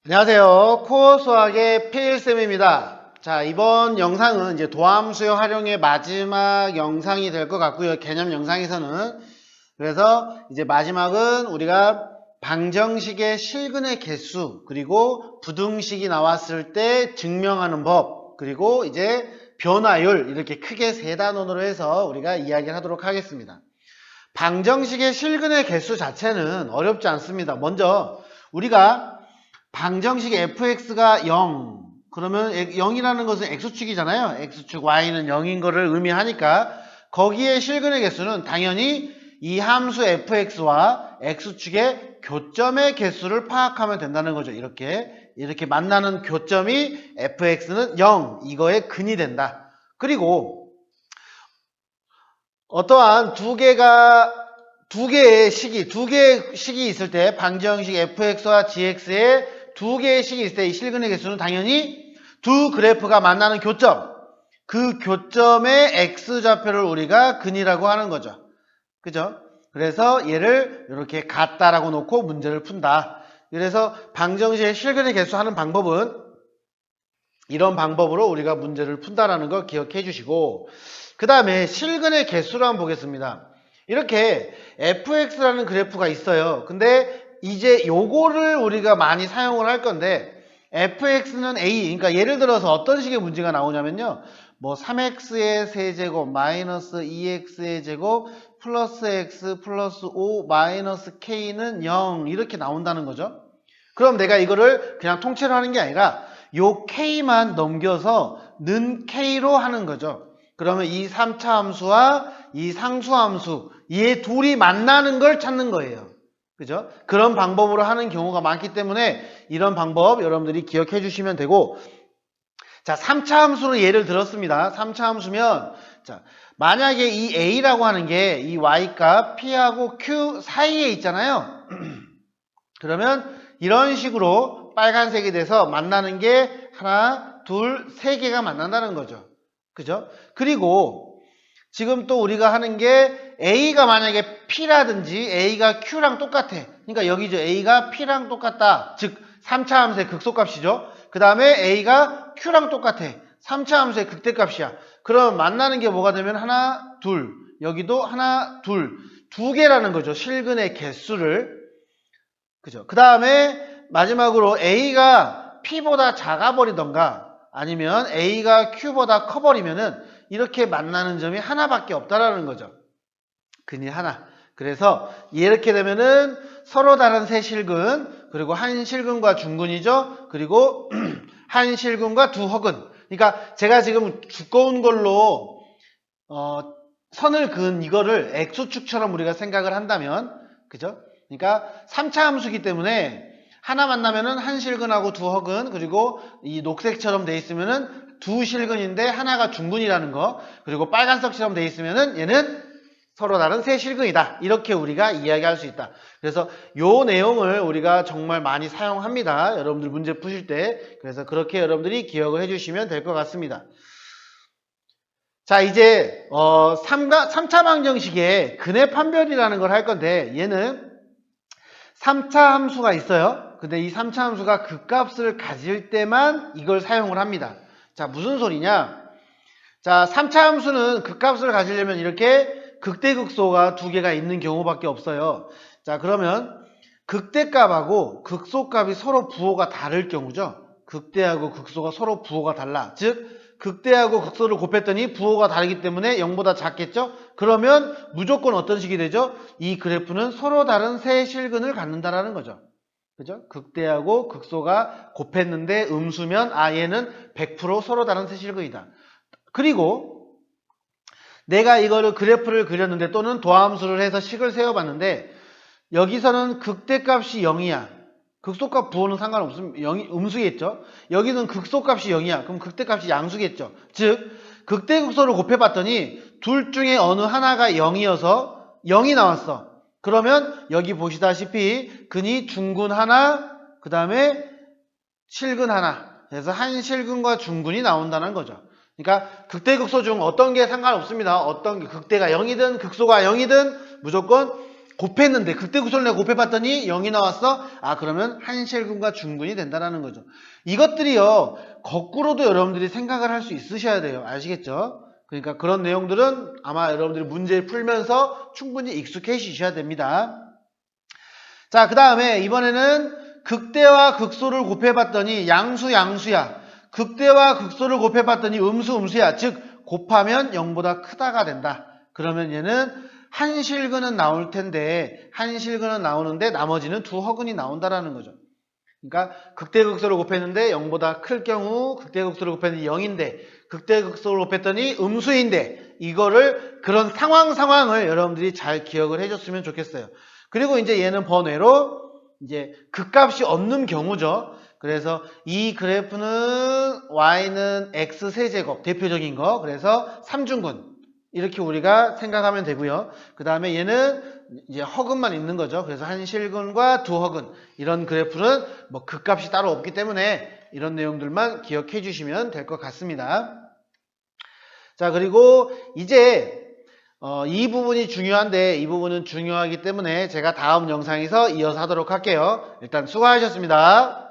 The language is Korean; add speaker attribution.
Speaker 1: 안녕하세요. 코어 수학의 필쌤입니다. 자, 이번 영상은 이제 도함수의 활용의 마지막 영상이 될 것 같고요. 개념 영상에서는. 그래서 이제 마지막은 우리가 방정식의 실근의 개수, 그리고 부등식이 나왔을 때 증명하는 법, 그리고 이제 변화율, 이렇게 크게 세 단원으로 해서 우리가 이야기를 하도록 하겠습니다. 방정식의 실근의 개수 자체는 어렵지 않습니다. 먼저 우리가 방정식 fx가 0 그러면 0이라는 것은 x축이잖아요. x축 y는 0인 것을 의미하니까 거기에 실근의 개수는 당연히 이 함수 fx와 x축의 교점의 개수를 파악하면 된다는 거죠. 이렇게 만나는 교점이 fx는 0 이거의 근이 된다. 그리고 어떠한 두 개의 식이 있을 때 방정식 fx와 gx의 두 개의 식이 있을 때 이 실근의 개수는 당연히 두 그래프가 만나는 교점, 그 교점의 x좌표를 우리가 근이라고 하는 거죠. 그죠? 그래서 얘를 이렇게 같다라고 놓고 문제를 푼다. 그래서 방정식의 실근의 개수 하는 방법은 이런 방법으로 우리가 문제를 푼다라는 걸 기억해 주시고, 그 다음에 실근의 개수를 한번 보겠습니다. 이렇게 fx라는 그래프가 있어요. 근데 이제 요거를 우리가 많이 사용을 할 건데, fx는 a, 그러니까 예를 들어서 어떤 식의 문제가 나오냐면요. 뭐 3x의 세제곱 마이너스 2x의 제곱 플러스 x 플러스 5 마이너스 k는 0 이렇게 나온다는 거죠. 그럼 내가 이거를 그냥 통째로 하는 게 아니라 요 k만 넘겨서 는 k로 하는 거죠. 그러면 이 3차 함수와 이 상수 함수, 얘 둘이 만나는 걸 찾는 거예요. 그죠? 그런 방법으로 하는 경우가 많기 때문에 이런 방법 여러분들이 기억해 주시면 되고, 자, 3차 함수로 예를 들었습니다. 3차 함수면, 자, 만약에 이 a라고 하는 게 이 y값 p하고 q 사이에 있잖아요. 그러면 이런 식으로 빨간색이 돼서 만나는 게 하나, 둘, 세 개가 만난다는 거죠. 그죠? 그리고 지금 또 우리가 하는 게 A가 만약에 P라든지 A가 Q랑 똑같아. 그러니까 여기죠. A가 P랑 똑같다. 즉 3차 함수의 극소값이죠. 그 다음에 A가 Q랑 똑같아. 3차 함수의 극대값이야. 그럼 만나는 게 뭐가 되면 하나, 둘. 여기도 하나, 둘. 두 개라는 거죠. 실근의 개수를. 그죠? 그 다음에 마지막으로 A가 P보다 작아버리던가 아니면 A가 Q보다 커버리면은 이렇게 만나는 점이 하나밖에 없다라는 거죠. 근이 하나. 그래서 이렇게 되면은 서로 다른 세 실근, 그리고 한 실근과 중근이죠. 그리고 한 실근과 두 허근. 그러니까 제가 지금 두꺼운 걸로 선을 그은 이거를 X축처럼 우리가 생각을 한다면, 그죠? 그러니까 3차 함수기 때문에 하나 만나면은 한 실근하고 두 허근, 그리고 이 녹색처럼 돼 있으면은 두 실근인데 하나가 중근이라는 거, 그리고 빨간색처럼 돼 있으면은 얘는 서로 다른 세 실근이다. 이렇게 우리가 이야기할 수 있다. 그래서 요 내용을 우리가 정말 많이 사용합니다. 여러분들 문제 푸실 때. 그래서 그렇게 여러분들이 기억을 해주시면 될 것 같습니다. 자, 이제 3차 방정식에 근의 판별이라는 걸 할 건데, 얘는 3차 함수가 있어요. 근데 이 3차 함수가 극값을 가질 때만 이걸 사용을 합니다. 자, 무슨 소리냐? 자, 3차 함수는 극값을 가지려면 이렇게 극대극소가 두 개가 있는 경우밖에 없어요. 자, 그러면 극대값하고 극소값이 서로 부호가 다를 경우죠. 극대하고 극소가 서로 부호가 달라. 즉 극대하고 극소를 곱했더니 부호가 다르기 때문에 0보다 작겠죠? 그러면 무조건 어떤 식이 되죠? 이 그래프는 서로 다른 세 실근을 갖는다라는 거죠. 그죠? 극대하고 극소가 곱했는데 음수면 얘는 100% 서로 다른 세 실근이다. 그리고 내가 이거를 그래프를 그렸는데 또는 도함수를 해서 식을 세워봤는데 여기서는 극대값이 0이야. 극소값 부호는 상관없으면 음수겠죠. 여기는 극소값이 0이야. 그럼 극대값이 양수겠죠. 즉 극대극소를 곱해봤더니 둘 중에 어느 하나가 0이어서 0이 나왔어. 그러면 여기 보시다시피 근이 중근 하나, 그 다음에 실근 하나. 그래서 한 실근과 중근이 나온다는 거죠. 그러니까 극대극소 중 어떤 게 상관없습니다. 어떤 게 극대가 0이든 극소가 0이든 무조건 곱했는데 극대극소를 내가 곱해봤더니 0이 나왔어? 아, 그러면 한실근과 중근이 된다라는 거죠. 이것들이요, 거꾸로도 여러분들이 생각을 할 수 있으셔야 돼요. 아시겠죠? 그러니까 그런 내용들은 아마 여러분들이 문제를 풀면서 충분히 익숙해지셔야 됩니다. 자, 그 다음에 이번에는 극대와 극소를 곱해봤더니 양수 양수야. 극대와 극소를 곱해봤더니 음수 음수야. 즉 곱하면 0보다 크다가 된다. 그러면 얘는 한실근은 나올 텐데 한실근은 나오는데 나머지는 두 허근이 나온다라는 거죠. 그러니까 극대극소를 곱했는데 0보다 클 경우 극대극소를 곱했더니 0인데 극대극소를 곱했더니 음수인데 이거를 그런 상황을 여러분들이 잘 기억을 해줬으면 좋겠어요. 그리고 이제 얘는 번외로 이제 극값이 없는 경우죠. 그래서 이 그래프는 y는 x 세제곱 대표적인 거. 그래서 3중근 이렇게 우리가 생각하면 되고요. 그 다음에 얘는 이제 허근만 있는 거죠. 그래서 한실근과 두 허근 이런 그래프는 뭐 극값이 따로 없기 때문에 이런 내용들만 기억해 주시면 될 것 같습니다. 자, 그리고 이제 이 부분이 중요한데 이 부분은 중요하기 때문에 제가 다음 영상에서 이어서 하도록 할게요. 일단 수고하셨습니다.